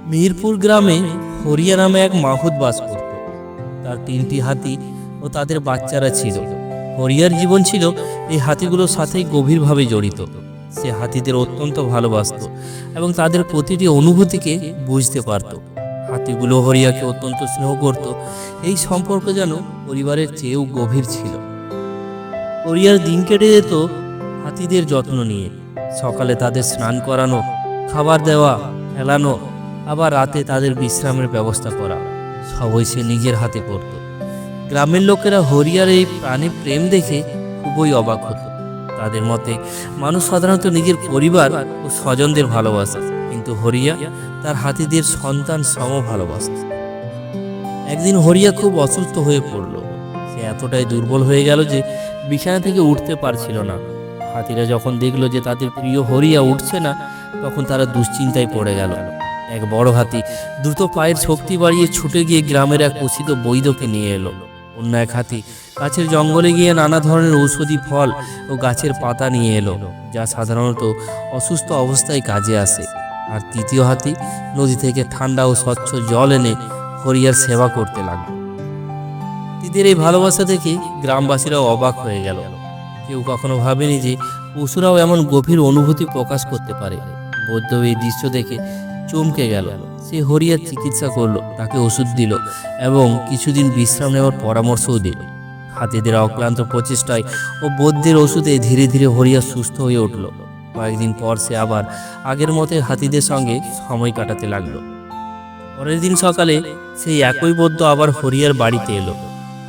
মিহিরপুর গ্রামে হরিয়া নামে এক মাহুত বাস করত। তার 3টি হাতি ও তাদের বাচ্চারা ছিল। হরিয়ার জীবন ছিল এই হাতিগুলোর সাথেই গভীরভাবে জড়িত। সে হাতিদের অত্যন্ত ভালোবাসত এবং তাদের প্রতিটি অনুভূতিকে বুঝতে পারত। হাতিগুলো হরিয়াকে অত্যন্ত স্নেহ করত। এই সম্পর্ক যেন পরিবারের চেয়েও গভীর ছিল। হরিয়ার দিন কেটে যেত হাতিদের যত্ন নিয়ে। সকালে তাদের স্নান করানো, খাবার দেওয়া, খেলানো, আবার রাতে তাদের বিশ্রামের ব্যবস্থা করা সবই সে নিজের হাতে করত। গ্রামের লোকেরা হরিয়ার এই প্রাণী প্রেম দেখে খুবই অবাক হতো। তাদের মতে মানুষ সাধারণত নিজের পরিবার ও স্বজনদের ভালোবাসে, কিন্তু হরিয়া তার হাতিদের সন্তান সম ভালোবাসত। একদিন হরিয়া খুব অসুস্থ হয়ে পড়ল। সে এতটাই দুর্বল হয়ে গেল যে বিছানা থেকে উঠতে পারছিল না। হাতিরা যখন দেখলো যে তাদের প্রিয় হরিয়া উঠছে না, তখন তারা দুশ্চিন্তায় পড়ে গেল। এক বড় হাতি দ্রুত পায়ের শক্তি বাড়িয়ে ছুটে গিয়ে গ্রামের এক পরিচিত বৈদ্যকে নিয়ে এলো। অন্য এক হাতি গাছের জঙ্গলে গিয়ে নানা ধরনের ঔষধি ফল ও গাছের পাতা নিয়ে এলো, যা সাধারণত অসুস্থ অবস্থায় কাজে আসে। আর তৃতীয় হাতি নদী থেকে ঠান্ডা ও স্বচ্ছ জল এনে হরিয়ার সেবা করতে লাগলো। হাতিদের এই ভালোবাসা দেখে গ্রামবাসীরাও অবাক হয়ে গেল। কেউ কখনো ভাবেনি যে পশুরাও এমন গভীর অনুভূতি প্রকাশ করতে পারে। বৈদ্য এই দৃশ্য দেখে চমকে গেল। সে হরিয়ার চিকিৎসা করলো, তাকে ওষুধ দিল এবং কিছুদিন বিশ্রাম নেওয়ার পরামর্শও দিল। হাতিদের অক্লান্ত প্রচেষ্টায় ও বৈদ্যের ওষুধে ধীরে ধীরে হরিয়া সুস্থ হয়ে উঠল। কয়েকদিন পর সে আবার আগের মতে হাতিদের সঙ্গে সময় কাটাতে লাগলো। পরের দিন সকালে সেই একই বৈদ্য আবার হরিয়ার বাড়িতে এলো,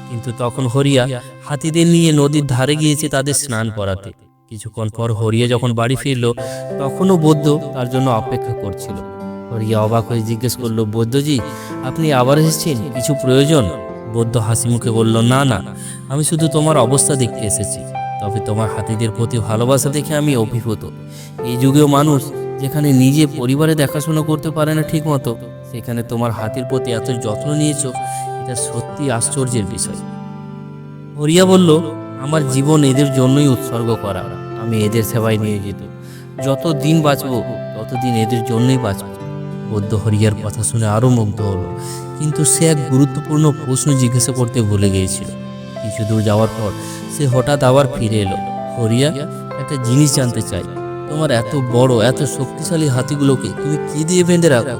কিন্তু তখন হরিয়া হাতিদের নিয়ে নদীর ধারে গিয়েছে তাদের স্নান করাতে। কিছুক্ষণ পর হরিয়া যখন বাড়ি ফিরল, তখনও বৈদ্য তার জন্য অপেক্ষা করছিল। হরিয়া অবাক হয়ে জিজ্ঞেস করলো, বৈদ্যজি, আপনি আবার এসেছেন? কিছু প্রয়োজন? বৈদ্য হাসি মুখে বলল, না না, আমি শুধু তোমার অবস্থা দেখতে এসেছি। তবে তোমার হাতিদের প্রতি ভালোবাসা দেখে আমি অভিভূত। এই যুগেও মানুষ যেখানে নিজে পরিবারে দেখাশোনা করতে পারে না ঠিক মতো, সেখানে তোমার হাতির প্রতি এত যত্ন নিয়েছো, এটা সত্যি আশ্চর্যের বিষয়। হরিয়া বলল, আমার জীবন এদের জন্যই উৎসর্গ করা। আমি এদের সেবায় নিয়োজিত। যত দিন বাঁচবো ততদিন এদের জন্যই বাঁচব। বৈদ্য হরিয়ার কথা শুনে আরো মুগ্ধ হলো, কিন্তু সে এক গুরুত্বপূর্ণ প্রশ্ন জিজ্ঞাসা করতে ভুলে গিয়েছিল। কিছু দূর যাওয়ার পর সে হঠাৎ আবার ফিরে এলো। হরিয়া, একটা জিনিস জানতে চাই, তোমার এত বড় এত শক্তিশালী হাতিগুলোকে তুমি কি দিয়ে বেঁধে রাখো?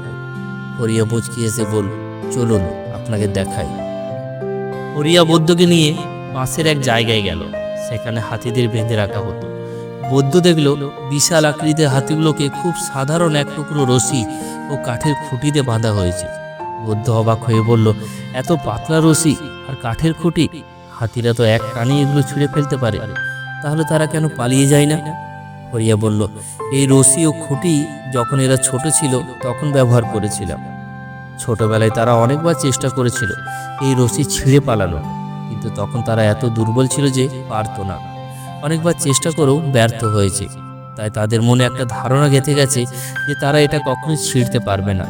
হরিয়া মুচকি এসে বলল, চলুন আপনাকে দেখাই। হরিয়া বৈদ্যকে নিয়ে পাশের এক জায়গায় গেল। সেখানে হাতিদের বেঁধে রাখা হতো। বৈদ্য দেখল বিশাল আকৃতির হাতিগুলোকে খুব সাধারণ এক টুকরো রশি ও কাঠের খুঁটিতে বাঁধা হয়েছে। বৈদ্য অবাক হয়ে বলল, এত পাতলা রশি আর কাঠের খুঁটি, হাতিরা তো এক টানে এগুলো ছুঁড়ে ফেলতে পারে, তাহলে তারা কেন পালিয়ে যায় না? হরিয়া বলল, এই রশি ও খুঁটি যখন এরা ছোট ছিল তখন ব্যবহার করেছিলাম। ছোটবেলায় তারা অনেকবার চেষ্টা করেছিল এই রশি ছিঁড়ে পালানো, কিন্তু তখন তারা এত দুর্বল ছিল যে পারত না। অনেকবার চেষ্টা করেও ব্যর্থ হয়েছে। তাই তাদের মনে একটা ধারণা গেঁথে গেছে যে তারা এটা কখনোই ছিঁড়তে পারবে না।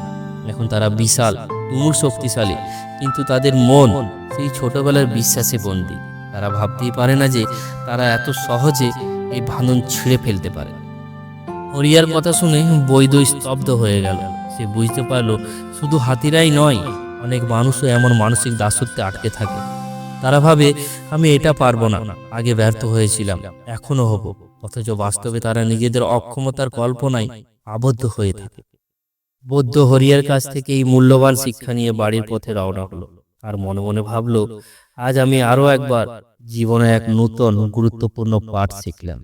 এখন তারা বিশাল তুমুল শক্তিশালী, কিন্তু তাদের মন সেই ছোটবেলার বিশ্বাসে বন্দী। তারা ভাবতেই পারে না যে তারা এত সহজে এই বাঁধন ছিঁড়ে ফেলতে পারে। হরিয়ার কথা শুনে বৈদ্য স্তব্ধ হয়ে গেল। সে বুঝতে পারলো শুধু হাতিরাই নয়, অনেক মানুষও এমন মানসিক দাসত্বে আটকে থাকে। তারা ভাবে, আমি এটা পারবো না, আগে ব্যর্থ হয়েছিলাম, এখনো হব। অথচ বাস্তবে তারা নিজেদের অক্ষমতার কল্পনায় আবদ্ধ হয়ে থাকে। বৈদ্য হরিয়ার কাছ থেকে এই মূল্যবান শিক্ষা নিয়ে বাড়ির পথে রওনা হলো। আর মনে মনে ভাবলো, আজ আমি আরো একবার জীবনে এক নতুন গুরুত্বপূর্ণ পাঠ শিখলাম।